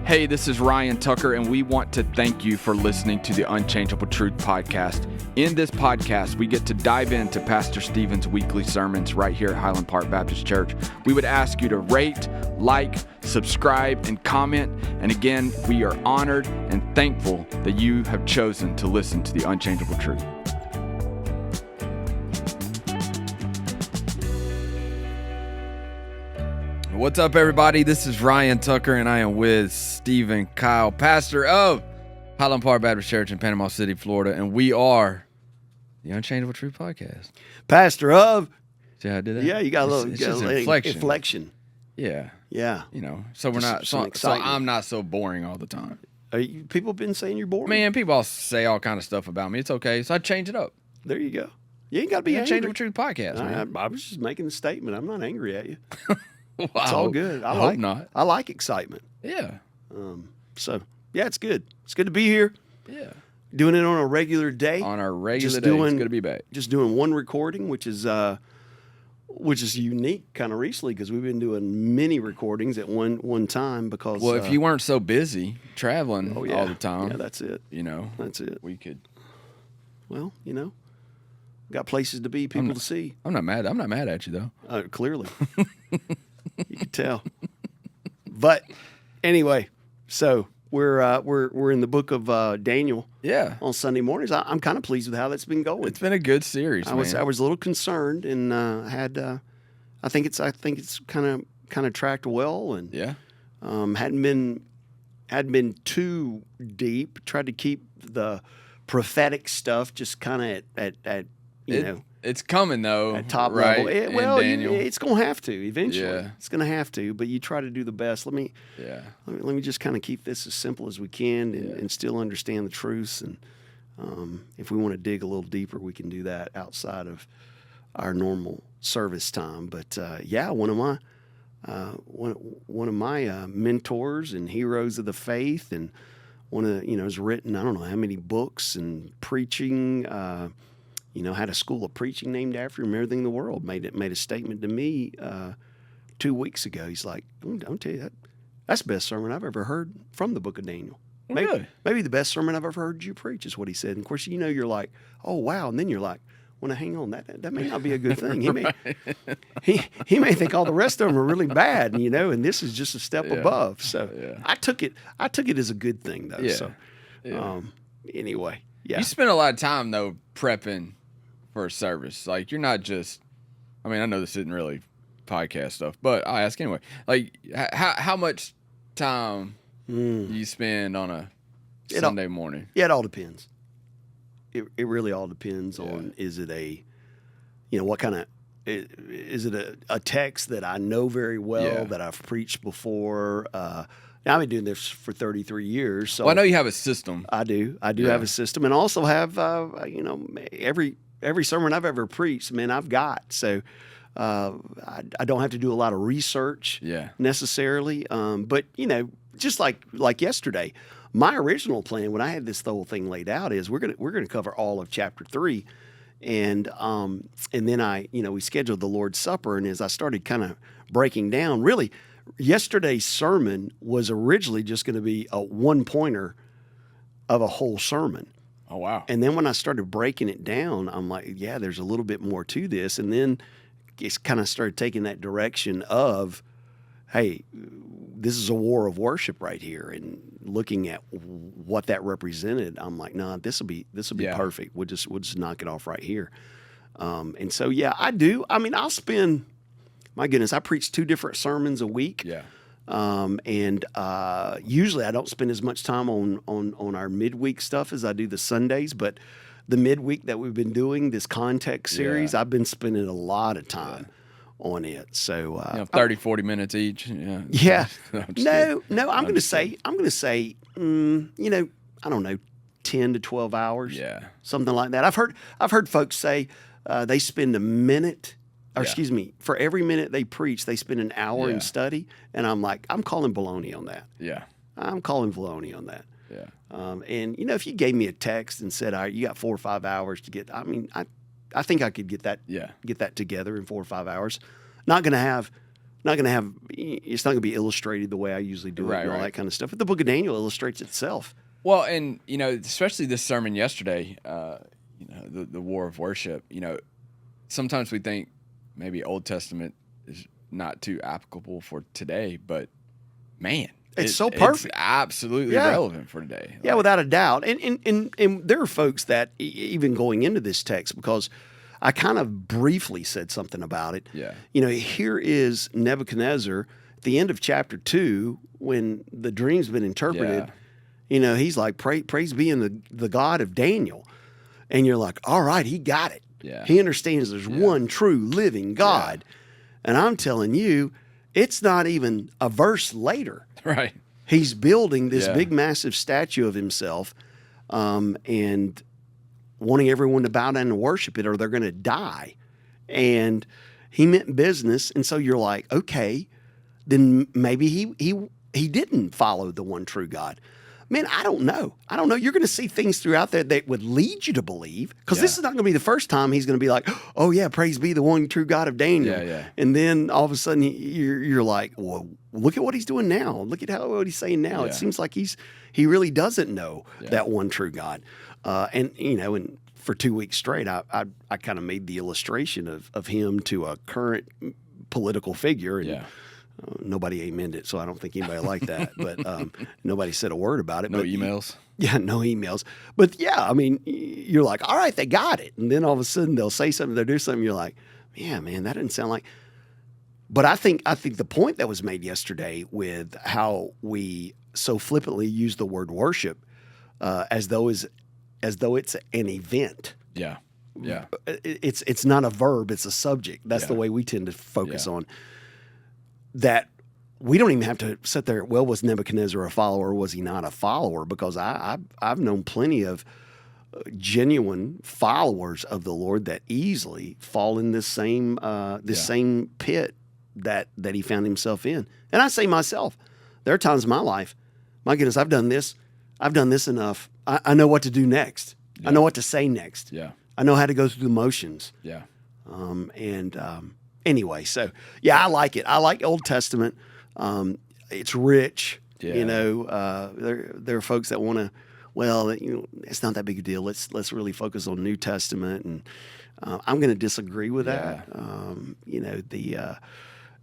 Hey, this is Ryan Tucker, and we want to thank you for listening to the Unchangeable Truth podcast. In this podcast, we get to dive into Pastor Stephen's weekly sermons right here at Highland Park Baptist Church. We would ask you to rate, like, subscribe, and comment. And again, we are honored and thankful that you have chosen to listen to the Unchangeable Truth. What's up, everybody? This is Ryan Tucker, and I am with Stephen Kyle, pastor of Highland Park Baptist Church in Panama City, Florida, and we are the Unchangeable Truth podcast. Pastor of. See how I did that? Yeah, you got a little, It's just inflection. Yeah, Yeah. you know, so we're Just not. So I'm not so boring all the time. People been saying you're boring? Man, people all say all kind of stuff about me. It's okay, so I change it up. There you go. You ain't got to be The angry. Unchangeable Truth podcast, man. I was just making a statement. I'm not angry at you. Well, It's all good. I hope not. I like excitement. Yeah, So, yeah, it's good. It's good to be here. yeah. Doing it on a regular day. On our regular Just day, it's doing- good to be back. Just doing one recording, which is unique kind of recently because we've been doing many recordings at one time because. Well, if you weren't so busy traveling oh, yeah. all the time, Yeah, that's it. you know, That's it. we could. Well, got places to be, people to see. I'm not mad at you though. Clearly, you can tell. But anyway, so we're in the book of Daniel Yeah, on Sunday mornings. I'm kind of pleased with how that's been going. it's been a good series. I was man. a little concerned and had I think it's kind of tracked well and Yeah, hadn't been too deep. Tried to keep the prophetic stuff just kind of at it's coming though. at top right? level. in Well, Daniel. it's going to have to eventually. Yeah. It's going to have to, but you try to do the best. Let me just kind of keep this as simple as we can and still understand the truths. And if we want to dig a little deeper, we can do that outside of our normal service time. But one of my mentors and heroes of the faith, and one of has written I don't know how many books and preaching. Had a school of preaching named after him. Everything in the world made a statement to me 2 weeks ago. He's like, "I'll tell you that's the best sermon I've ever heard from the Book of Daniel. Maybe the best sermon I've ever heard you preach is what he said." And of course, you're like, "Oh wow!" And then you're like, "Well, now, hang on, that may not be a good thing. He may he may think all the rest of them are really bad, and this is just a step above." So I took it as a good thing though. Yeah. So anyway, yeah. You spend a lot of time though prepping for a service. Like you're not just. I mean, I know this isn't really podcast stuff, but I ask anyway. Like, how much time do you spend on a Sunday morning? Yeah, it all depends. It really all depends on is it what kind of is it a text that I know very well that I've preached before. Now I've been doing this for 33 years, so Well, I know you have a system. I do have a system, and also have every sermon I've ever preached, man, I've got so. I don't have to do a lot of research necessarily, but just like yesterday, my original plan when I had this whole thing laid out is we're gonna cover all of chapter 3, and then we scheduled the Lord's Supper, and as I started kind of breaking down, really, yesterday's sermon was originally just going to be a one-pointer of a whole sermon. Oh wow! And then when I started breaking it down, I'm like, yeah, there's a little bit more to this, and then it's kind of started taking that direction of, hey, this is a war of worship right here, and looking at what that represented, I'm like, nah, this will be perfect. We'll just knock it off right here. And so I do. I mean, I'll spend. My goodness, I preach 2 different sermons a week. Yeah. And usually I don't spend as much time on our midweek stuff as I do the Sundays, but the midweek that we've been doing this context series, I've been spending a lot of time on it. So 30, 40 minutes each. Yeah. No, I'm going to say, I don't know, 10 to 12 hours. Yeah. Something like that. I've heard folks say they spend a minute. Or excuse me, for every minute they preach, they spend an hour in study, and I'm like, I'm calling baloney on that. Yeah. I'm calling baloney on that. Yeah. And if you gave me a text and said, "All right, you got 4 or 5 hours to get," I mean, I think I could get that together in 4 or 5 hours. Not going to have not going to have, it's not going to be illustrated the way I usually do it and all that kind of stuff. But the book of Daniel illustrates itself. Well, and, especially this sermon yesterday, the war of worship, sometimes we think maybe Old Testament is not too applicable for today, but man, it's so perfect. It's absolutely relevant for today. Yeah, without a doubt. And there are folks that even going into this text, because I kind of briefly said something about it. Yeah. Here is Nebuchadnezzar at the end of chapter 2 when the dream's been interpreted. Yeah. He's like, praise be in the God of Daniel. And you're like, all right, he got it. Yeah. He understands there's one true living God. Yeah. And I'm telling you, it's not even a verse later. Right. He's building this big, massive statue of himself and wanting everyone to bow down and worship it or they're going to die. And he meant business. And so you're like, okay, then maybe he didn't follow the one true God. Man, I don't know. You're going to see things throughout there that would lead you to believe, because this is not going to be the first time he's going to be like, oh, yeah, praise be the one true God of Daniel. Yeah. And then all of a sudden you're like, well, look at what he's doing now. Look at what he's saying now. Yeah. It seems like he really doesn't know that one true God. And for 2 weeks straight, I kind of made the illustration of him to a current political figure. And, nobody amened it, so I don't think anybody liked that. But nobody said a word about it. No emails? Yeah, no emails. But yeah, I mean, you're like, all right, they got it. And then all of a sudden they'll say something, they'll do something. You're like, yeah, man, that didn't sound like. But I think the point that was made yesterday with how we so flippantly use the word worship as though it's an event. Yeah. It's not a verb, it's a subject. That's the way we tend to focus on. That we don't even have to sit there, well, was Nebuchadnezzar a follower or was he not a follower? Because I've known plenty of genuine followers of the Lord that easily fall in this same same pit that he found himself in. And I say myself, there are times in my life, my goodness, I've done this enough. I know what to do next. I know what to say next. Yeah. I know how to go through the motions. Yeah. Anyway, so yeah, I like it. I like Old Testament. It's rich. Yeah. There are folks that want to. Well, it's not that big a deal. Let's really focus on New Testament, and I'm going to disagree with that.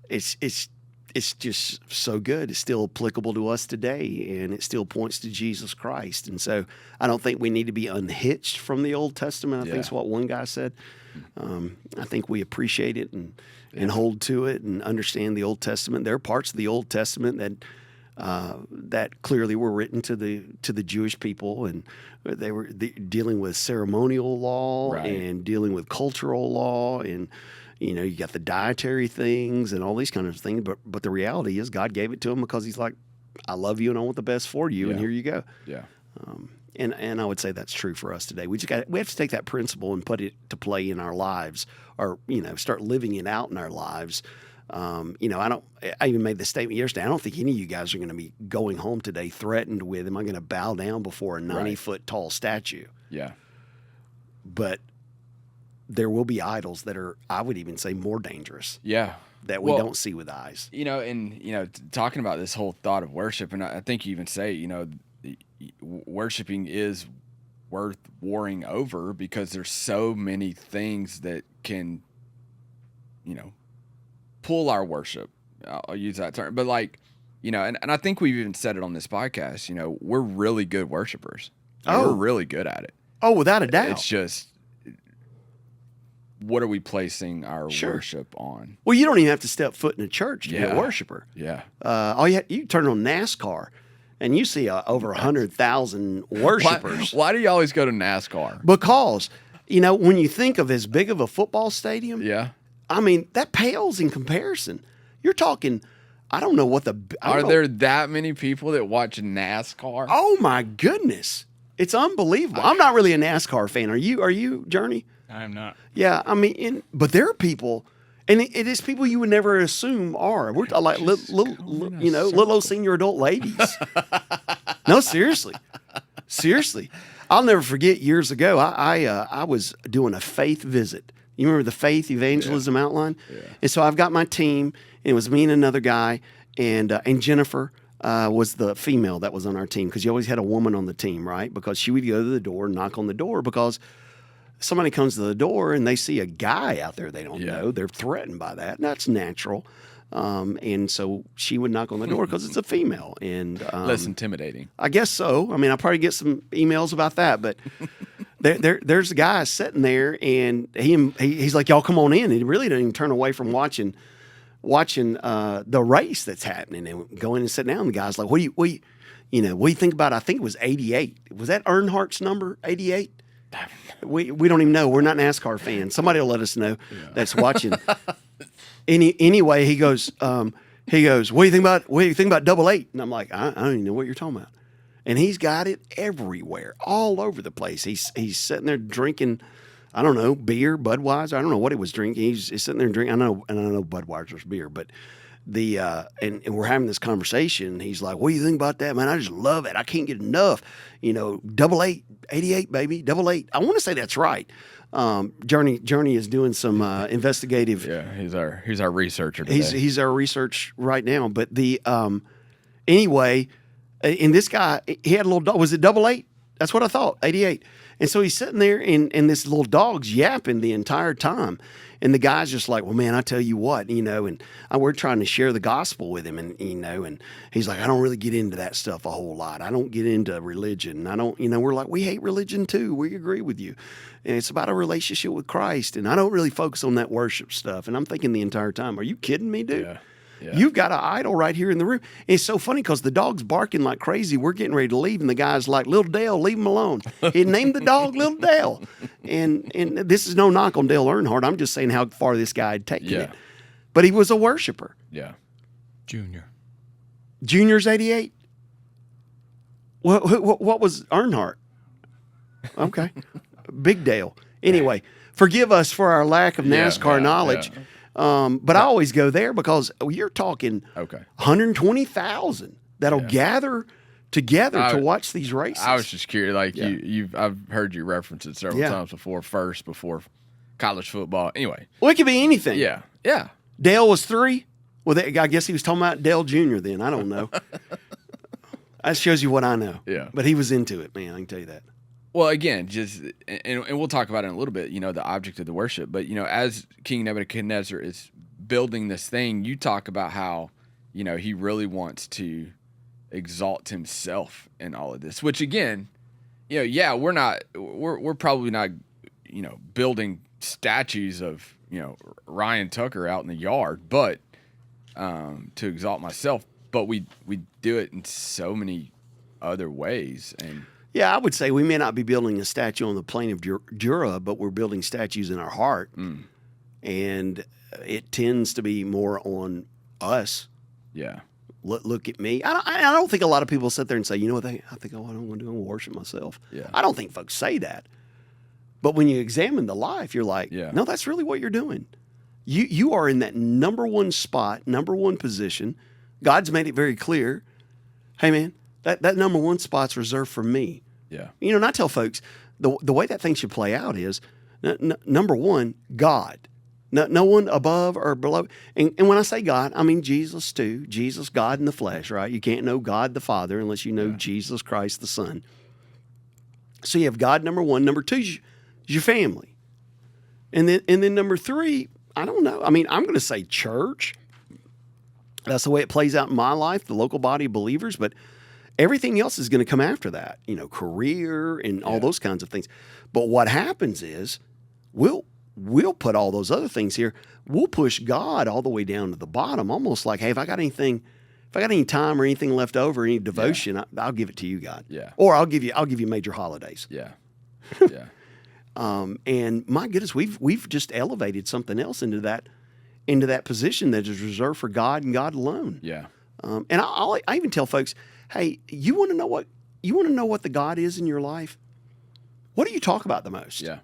It's just so good. It's still applicable to us today, and it still points to Jesus Christ. And so I don't think we need to be unhitched from the Old Testament. I think it's what one guy said. I think we appreciate it and hold to it and understand the Old Testament. There are parts of the Old Testament that clearly were written to the Jewish people, and they were dealing with ceremonial law and dealing with cultural law, and you got the dietary things and all these kind of things. But the reality is, God gave it to him because He's like, I love you and I want the best for you, and here you go. Yeah. And I would say that's true for us today. We have to take that principle and put it to play in our lives, or start living it out in our lives. I even made the statement yesterday. I don't think any of you guys are going to be going home today threatened with, am I going to bow down before a 90-foot tall statue? Yeah. But there will be idols that are, I would even say, more dangerous. Yeah. That we don't see with eyes. Talking about this whole thought of worship, and I think you even say, worshiping is worth warring over because there's so many things that can, pull our worship. I'll use that term, but and I think we've even said it on this podcast, we're really good worshipers. We're really good at it. Oh, without a doubt. It's just, what are we placing our worship on? Well, you don't even have to step foot in a church to be a worshiper. Yeah. You turn on NASCAR and you see over 100,000 worshipers. Why do you always go to NASCAR? Because, when you think of as big of a football stadium, I mean, that pales in comparison. You're talking, I don't know what Are there that many people that watch NASCAR? Oh my goodness. It's unbelievable. I'm not really a NASCAR fan. Are you, Journey? I am not. Yeah, I mean, but there are people, and it is people you would never assume are. We're like little old senior adult ladies. No, seriously. I'll never forget years ago. I was doing a faith visit. You remember the faith evangelism outline? Yeah. And so I've got my team, it was me and another guy, and Jennifer was the female that was on our team, because you always had a woman on the team, right? Because she would go to the door, knock on the door, because somebody comes to the door and they see a guy out there they don't know. They're threatened by that. And that's natural. And so she would knock on the door because it's a female. And less intimidating. I guess so. I mean, I'll probably get some emails about that, but there's a guy sitting there, and he's like, y'all come on in. And he really didn't even turn away from watching the race that's happening, and go in and sit down. The guy's like, what do you think about, I think it was 88. Was that Earnhardt's number, 88? We don't even know. We're not NASCAR fans. Somebody will let us know that's watching. Anyway, he goes, what do you think about 88? And I'm like, I don't even know what you're talking about. And he's got it everywhere, all over the place. He's sitting there drinking, I don't know, beer, Budweiser. I don't know what he was drinking. He's sitting there drinking. I know Budweiser's beer, but and we're having this conversation. He's like, what do you think about that, man? I just love it. I can't get enough. 88, 88, baby, 88. I want to say that's right. Journey is doing some investigative. Yeah, he's our researcher today. He's our research right now. But anyway, and this guy, he had a little dog. Was it 88? That's what I thought, 88. And so he's sitting there, and this little dog's yapping the entire time. And the guy's just like, well, man, I tell you what, and we're trying to share the gospel with him. And, and he's like, I don't really get into that stuff a whole lot. I don't get into religion. I don't, we're like, we hate religion too. We agree with you. And it's about a relationship with Christ. And I don't really focus on that worship stuff. And I'm thinking the entire time, are you kidding me, dude? Yeah. You've got an idol right here in the room. And it's so funny because the dog's barking like crazy. We're getting ready to leave, and the guy's like, Little Dale, leave him alone. He named the dog Little Dale. And this is no knock on Dale Earnhardt. I'm just saying how far this guy had taken it. But he was a worshiper. Yeah. Junior's 88? What was Earnhardt? Okay. Big Dale. Anyway, forgive us for our lack of NASCAR knowledge. Yeah. But I always go there because you're talking 120,000 that'll gather together to watch these races. I was just curious, like I've heard you reference it several times before college football. Anyway, well, it could be anything. Yeah. Dale was 3. Well, I guess he was talking about Dale Jr. then. I don't know. That shows you what I know. Yeah, but he was into it, man. I can tell you that. Well, again, and we'll talk about it in a little bit, the object of the worship. But, as King Nebuchadnezzar is building this thing, you talk about how, he really wants to exalt himself in all of this, which, again, we're probably not, building statues of, Ryan Tucker out in the yard, but to exalt myself. But we do it in so many other ways. And yeah, I would say we may not be building a statue on the plain of Dura, but we're building statues in our heart. And it tends to be more on us. Yeah. Look at me. I don't think a lot of people sit there and say, you know what, I think, what I'm going to do, I'm going to worship myself. Yeah. I don't think folks say that. But when you examine the life, you're like, no, that's really what you're doing. You are in that number one spot, number one position. God's made it very clear. Hey, man, that number one spot's reserved for me. Yeah. And I tell folks, the way that thing should play out is, number one, God. No one above or below. And when I say God, I mean Jesus too. Jesus, God in the flesh, right? You can't know God the Father unless you know Jesus Christ the Son. So you have God, number one. Number two is your family. And then number three, I don't know. I mean, I'm going to say church. That's the way it plays out in my life, the local body of believers. But everything else is going to come after that, career and all those kinds of things. But what happens is we'll put all those other things here. We'll push God all the way down to the bottom, almost like, hey, if I got any time or anything left over, any devotion, I'll give it to you, God. Yeah. Or I'll give you major holidays. Yeah. Yeah. And my goodness, we've just elevated something else into that position that is reserved for God and God alone. Yeah. And I even tell folks, hey, you want to know what the God is in your life? What do you talk about the most? Yeah.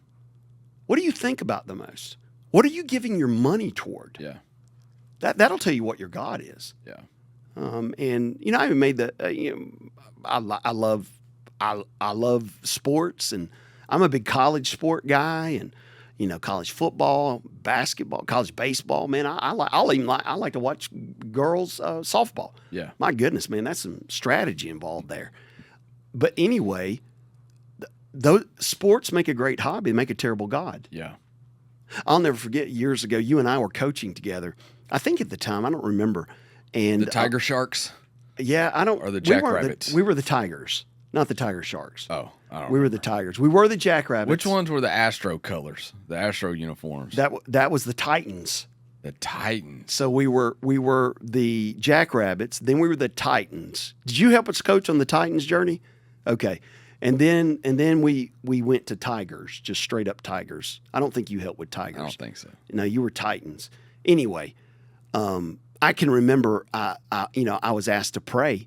What do you think about the most? What are you giving your money toward? Yeah. That'll tell you what your God is. Yeah. And I even made I love sports, and I'm a big college sport guy, and college football, basketball, college baseball. Man, I like to watch girls softball. Yeah. My goodness, man, that's some strategy involved there. But anyway, those sports make a great hobby, make a terrible God. Yeah. I'll never forget years ago, you and I were coaching together. I think at the time, I don't remember. And The Tiger Sharks? yeah, I don't. Or the Jackrabbits? We were the Tigers, not the Tiger Sharks. Oh, I don't We were remember. the Tigers. We were the Jackrabbits. Which ones were the Astro colors? The Astro uniforms? That was the Titans. The Titans. So we were the Jackrabbits. Then we were the Titans. Did you help us coach on the Titans journey? Okay, and then we went to Tigers, just straight up Tigers. I don't think you helped with Tigers. I don't think so. No, you were Titans. Anyway, I can remember. I was asked to pray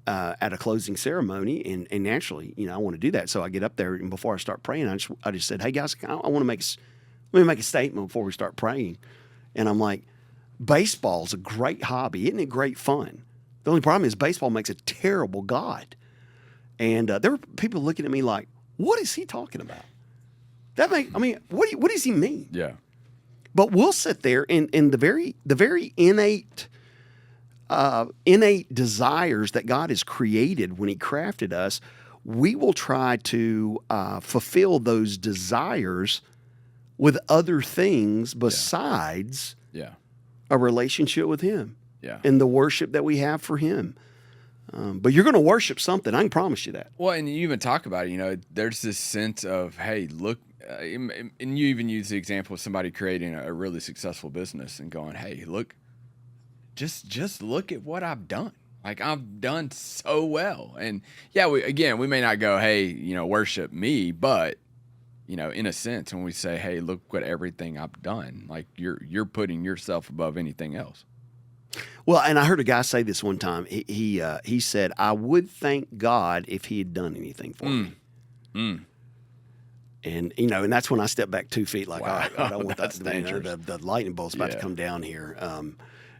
at a closing ceremony, and naturally, I want to do that. So I get up there, and before I start praying, I just said, "Hey guys, I want to make a statement before we start praying." And I'm like, baseball's a great hobby. Isn't it great fun? The only problem is baseball makes a terrible God. And there were people looking at me like, what is he talking about? What does he mean? Yeah. But we'll sit there in the very innate desires that God has created when he crafted us. We will try to fulfill those desires with other things besides a relationship with him and the worship that we have for him. But you're going to worship something. I can promise you that. Well, and you even talk about it, there's this sense of, hey, look, and you even use the example of somebody creating a really successful business and going, hey, look, just look at what I've done. Like, I've done so well. And yeah, we may not go, hey, worship me, but in a sense, when we say, hey, look what everything I've done, like you're putting yourself above anything else. Well, and I heard a guy say this one time. He said, I would thank God if he had done anything for me. And, and that's when I stepped back 2 feet like, Wow. all right, I don't want that That's to dangerous. the lightning bolt's about to come down here.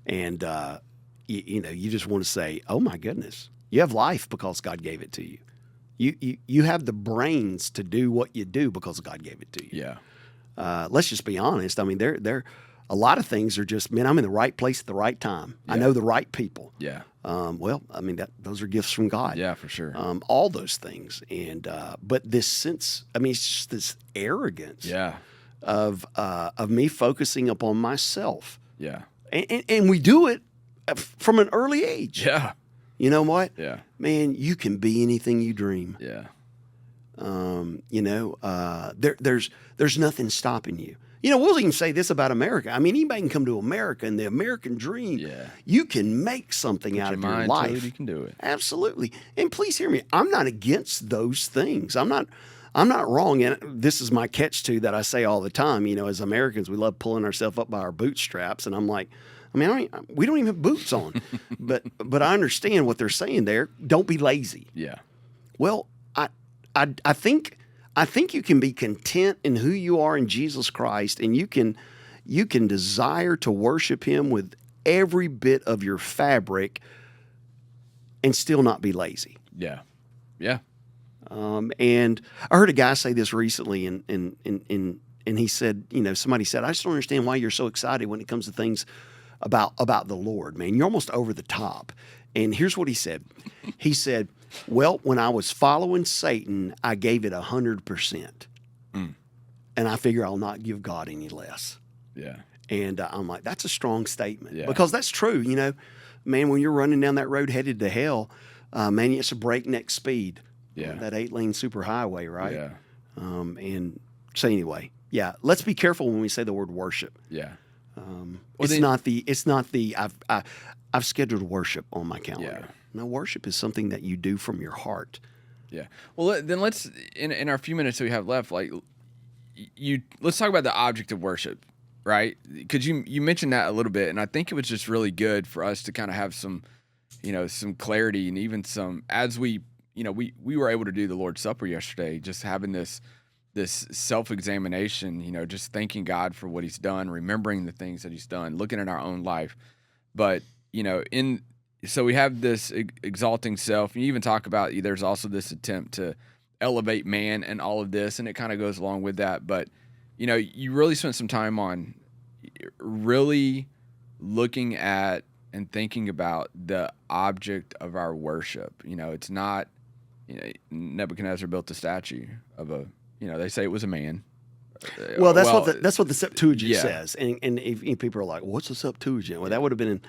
You just want to say, oh my goodness, you have life because God gave it to you. You have the brains to do what you do because God gave it to you. Yeah. Let's just be honest. I mean, there a lot of things are just, man, I'm in the right place at the right time. I know the right people. Yeah. Those are gifts from God. Yeah, for sure. All those things. And but this sense, it's just this arrogance of me focusing upon myself. Yeah. And we do it from an early age. Yeah. You know what? Yeah. Man, you can be anything you dream. Yeah. There's nothing stopping you. We'll even say this about America. I mean, anybody can come to America and the American dream. Yeah. You can make something out of your mind life. to it, you can do it. Absolutely. And please hear me. I'm not against those things. I'm not wrong. And this is my catch to that I say all the time. As Americans, we love pulling ourselves up by our bootstraps. And I'm like, we don't even have boots on. but I understand what they're saying there. Don't be lazy. Yeah. Well, I think you can be content in who you are in Jesus Christ, and you can desire to worship him with every bit of your fabric and still not be lazy. Yeah. Yeah. And I heard a guy say this recently, and he said, somebody said, I just don't understand why you're so excited when it comes to things about the Lord, man. You're almost over the top. And here's what he said. He said, well, when I was following Satan, I gave it 100%. And I figure I'll not give God any less. Yeah. And I'm like, that's a strong statement. Yeah. Because that's true. Man, when you're running down that road headed to hell, man, it's a breakneck speed. Yeah. That 8-lane superhighway, right? Yeah. And so anyway, let's be careful when we say the word worship. Yeah. It's not the I've scheduled worship on my calendar. Yeah. No, worship is something that you do from your heart. Yeah. Well, then let's in our few minutes that we have left, let's talk about the object of worship, right? Because you mentioned that a little bit, and I think it was just really good for us to kind of have some clarity, and even some, as we were able to do the Lord's Supper yesterday, just having this self-examination, just thanking God for what he's done, remembering the things that he's done, looking at our own life. But, so we have this exalting self. You even talk about there's also this attempt to elevate man and all of this, and it kind of goes along with that. But, you really spent some time on really looking at and thinking about the object of our worship. It's not, Nebuchadnezzar built a statue of they say it was a man. Well, that's what the Septuagint Yeah. says, and if people are like, "What's the Septuagint?" Well, that would have been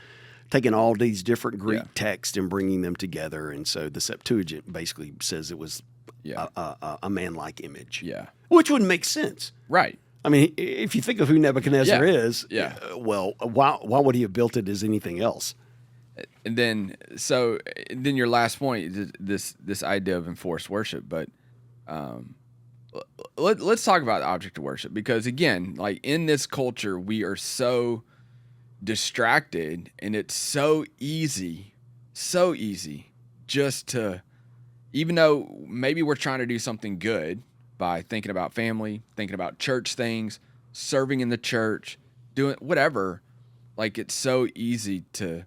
taking all these different Greek texts and bringing them together, and so the Septuagint basically says it was a man-like image. Yeah. Which would make sense. Right. I mean, if you think of who Nebuchadnezzar is, Yeah. Well, why would he have built it as anything else? And then your last point, this idea of enforced worship, but let's talk about the object of worship, because again, like in this culture, we are so distracted, and it's so easy just to, even though maybe we're trying to do something good by thinking about family, thinking about church things, serving in the church, doing whatever, like it's so easy to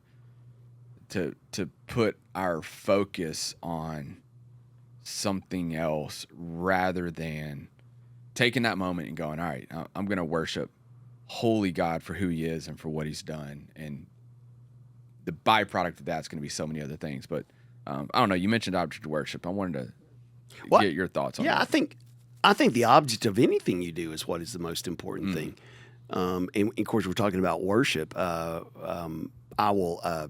put our focus on something else rather than taking that moment and going, all right, I'm going to worship holy God for who he is and for what he's done. And the byproduct of that's going to be so many other things. But I don't know. You mentioned object of worship. I wanted to get your thoughts on that. I think the object of anything you do is what is the most important thing. And of course, we're talking about worship. I will,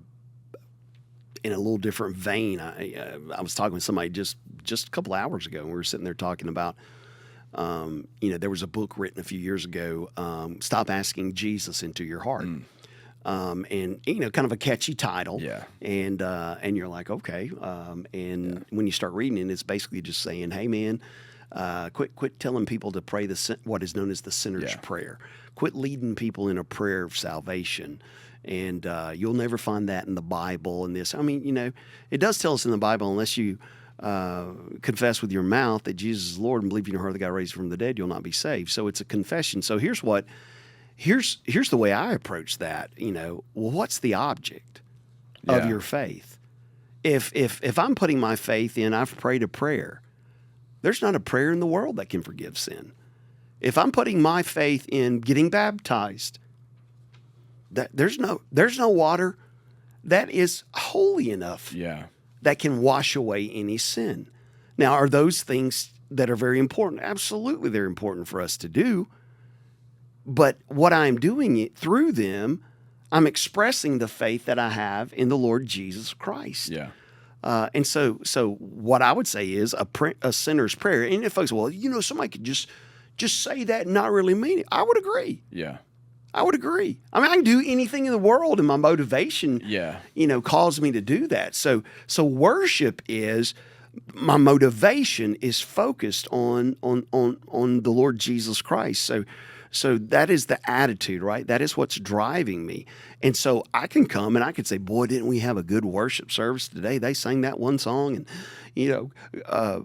in a little different vein, I was talking with somebody just a couple hours ago, and we were sitting there talking about, there was a book written a few years ago, Stop Asking Jesus Into Your Heart. And kind of a catchy title. Yeah. And you're like, okay. When you start reading it, it's basically just saying, hey man, quit telling people to pray what is known as the sinner's prayer. Quit leading people in a prayer of salvation. And you'll never find that in the Bible and this. I mean, it does tell us in the Bible, unless you confess with your mouth that Jesus is Lord and believe in your heart that God raised him from the dead, you'll not be saved. So it's a confession. So here's the way I approach that. Well, what's the object of your faith? If I'm putting my faith in, I've prayed a prayer. There's not a prayer in the world that can forgive sin. If I'm putting my faith in getting baptized, there's no water that is holy enough that can wash away any sin. Now, are those things that are very important? Absolutely, they're important for us to do. But what I'm doing through them, I'm expressing the faith that I have in the Lord Jesus Christ. Yeah. And so what I would say is a sinner's prayer. And if folks, well, somebody could just say that and not really mean it. I would agree. Yeah. I would agree. I mean, I can do anything in the world, and my motivation, calls me to do that. So worship is, my motivation is focused on the Lord Jesus Christ. So that is the attitude, right? That is what's driving me. And so I can come and I can say, boy, didn't we have a good worship service today? They sang that one song, and,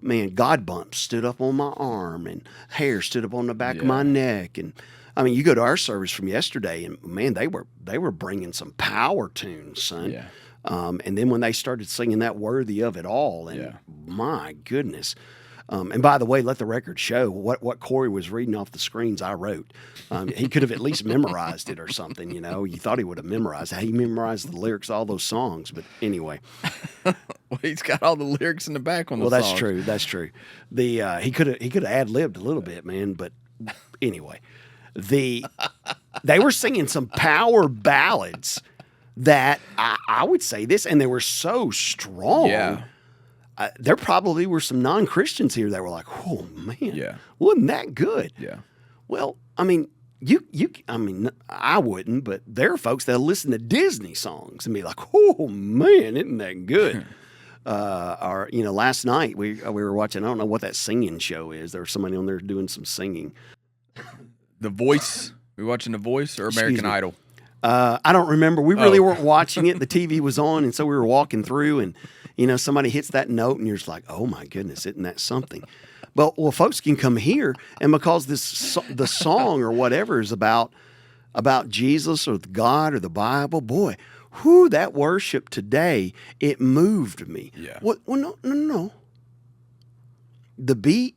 man, God bumps stood up on my arm, and hair stood up on the back of my neck. And I mean, you go to our service from yesterday, and man, they were bringing some power tunes, son. Yeah. And then when they started singing that "Worthy of It All," and my goodness. And by the way, let the record show what Corey was reading off the screens I wrote. He could have at least memorized it or something, You thought he would have memorized it. He memorized the lyrics to all those songs. But anyway. Well, he's got all the lyrics in the back on the songs. Well, that's true. He could have ad-libbed a little bit, man. But anyway. They were singing some power ballads that I would say this, and they were so strong. Yeah. There probably were some non-Christians here that were like, "Oh man, wasn't that good?" Yeah. Well, I mean, I wouldn't, but there are folks that listen to Disney songs and be like, "Oh man, isn't that good?" Or last night we were watching. I don't know what that singing show is. There was somebody on there doing some singing. The Voice. We watching The Voice or American Idol? I don't remember. We really weren't watching it. The TV was on, and so we were walking through, and somebody hits that note, and you're just like, "Oh my goodness, isn't that something?" Well, folks can come here, and because the song or whatever is about Jesus or God or the Bible, boy, that worship today, it moved me. Yeah. Well, no. The beat,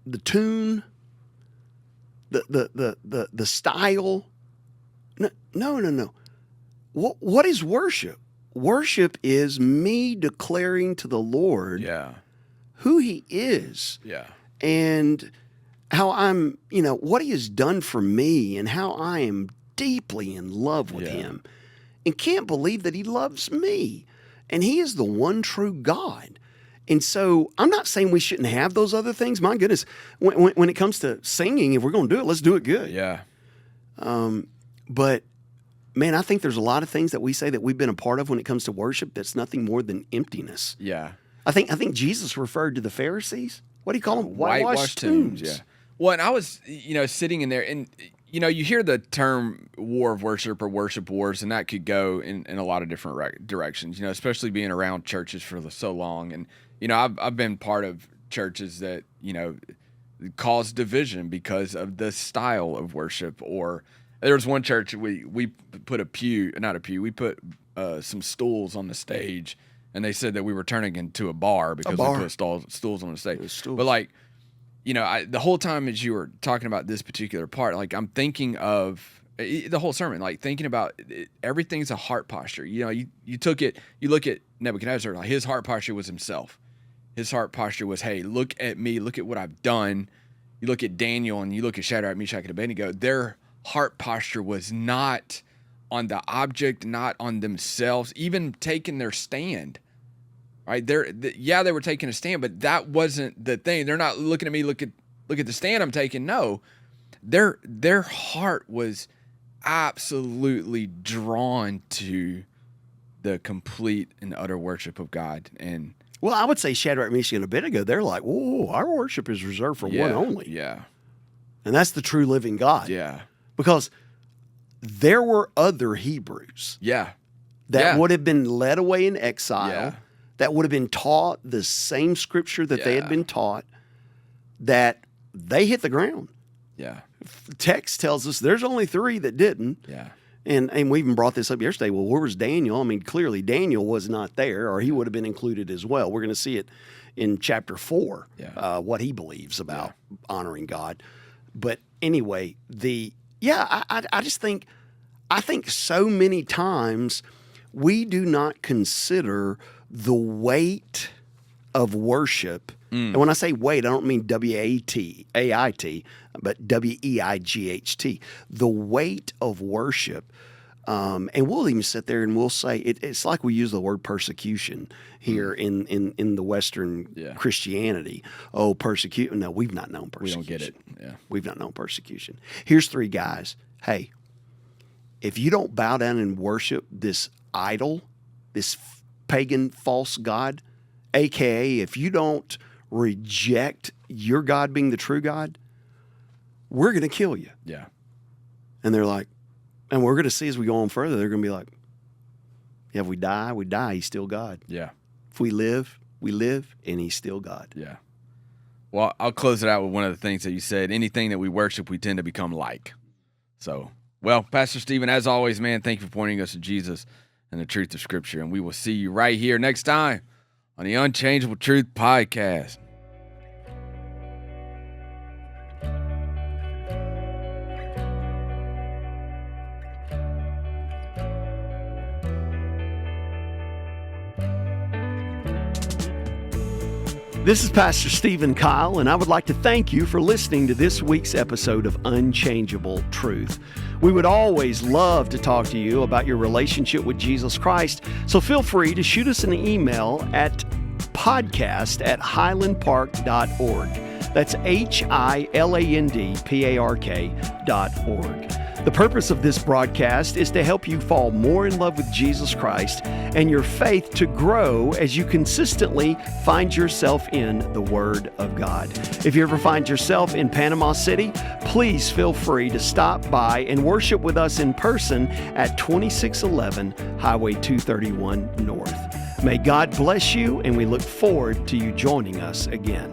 the tune, the style. No. What is worship? Worship is me declaring to the Lord who He is. Yeah. And how I'm, what He has done for me and how I am deeply in love with Him and can't believe that He loves me. And He is the one true God. And so I'm not saying we shouldn't have those other things. My goodness, when it comes to singing, if we're going to do it, let's do it good. Yeah. But man, I think there's a lot of things that we say that we've been a part of when it comes to worship that's nothing more than emptiness. Yeah. I think Jesus referred to the Pharisees. What do you call them? Whitewashed tombs. Yeah. Well, and I was, sitting in there, and you hear the term war of worship or worship wars, and that could go in a lot of different directions. Especially being around churches for so long, and I've been part of churches that cause division because of the style of worship. Or there was one church we put we put some stools on the stage. And they said that we were turning into a bar because we put stools on the stage. But the whole time as you were talking about this particular part, I'm thinking of the whole sermon, thinking about everything's a heart posture. You look at Nebuchadnezzar, his heart posture was himself. His heart posture was, hey, look at me, look at what I've done. You look at Daniel and you look at Shadrach, Meshach, and Abednego. Their heart posture was not on the object, not on themselves, even taking their stand. Right, they were taking a stand, but that wasn't the thing. They're not looking at me. Look at the stand I'm taking. No, their heart was absolutely drawn to the complete and utter worship of God. And well, I would say Shadrach, Meshach, and Abednego. They're like, whoa, our worship is reserved for one only. Yeah, and that's the true living God. Yeah, because there were other Hebrews. Yeah, that would have been led away in exile. Yeah. That would have been taught the same scripture that they had been taught, that they hit the ground. Yeah. The text tells us there's only 3 that didn't. Yeah. And we even brought this up yesterday. Well, where was Daniel? I mean, clearly Daniel was not there, or he would have been included as well. We're going to see it in chapter 4, what he believes about honoring God. But anyway, I just think so many times we do not consider the weight of worship. And when I say weight, I don't mean W-A-I-T, but W-E-I-G-H-T. The weight of worship. And we'll even sit there and we'll say, it's like we use the word persecution here in the Western Christianity. Oh, persecution. No, we've not known persecution. We don't get it. Yeah. We've not known persecution. Here's 3 guys. Hey, if you don't bow down and worship this idol, this pagan false god, aka if you don't reject your God being the true God, we're going to kill you. Yeah. And they're like, and we're going to see as we go on further, they're going to be like, yeah, if we die, he's still God. Yeah. If we live, and he's still God. Yeah. Well, I'll close it out with one of the things that you said. Anything that we worship, we tend to become like. So, well, Pastor Stephen, as always, man, thank you for pointing us to Jesus and the truth of Scripture. And we will see you right here next time on the Unchangeable Truth Podcast. This is Pastor Stephen Kyle, and I would like to thank you for listening to this week's episode of Unchangeable Truth. We would always love to talk to you about your relationship with Jesus Christ, so feel free to shoot us an email at podcast@highlandpark.org. That's HILANDPARK.org. The purpose of this broadcast is to help you fall more in love with Jesus Christ and your faith to grow as you consistently find yourself in the Word of God. If you ever find yourself in Panama City, please feel free to stop by and worship with us in person at 2611 Highway 231 North. May God bless you, and we look forward to you joining us again.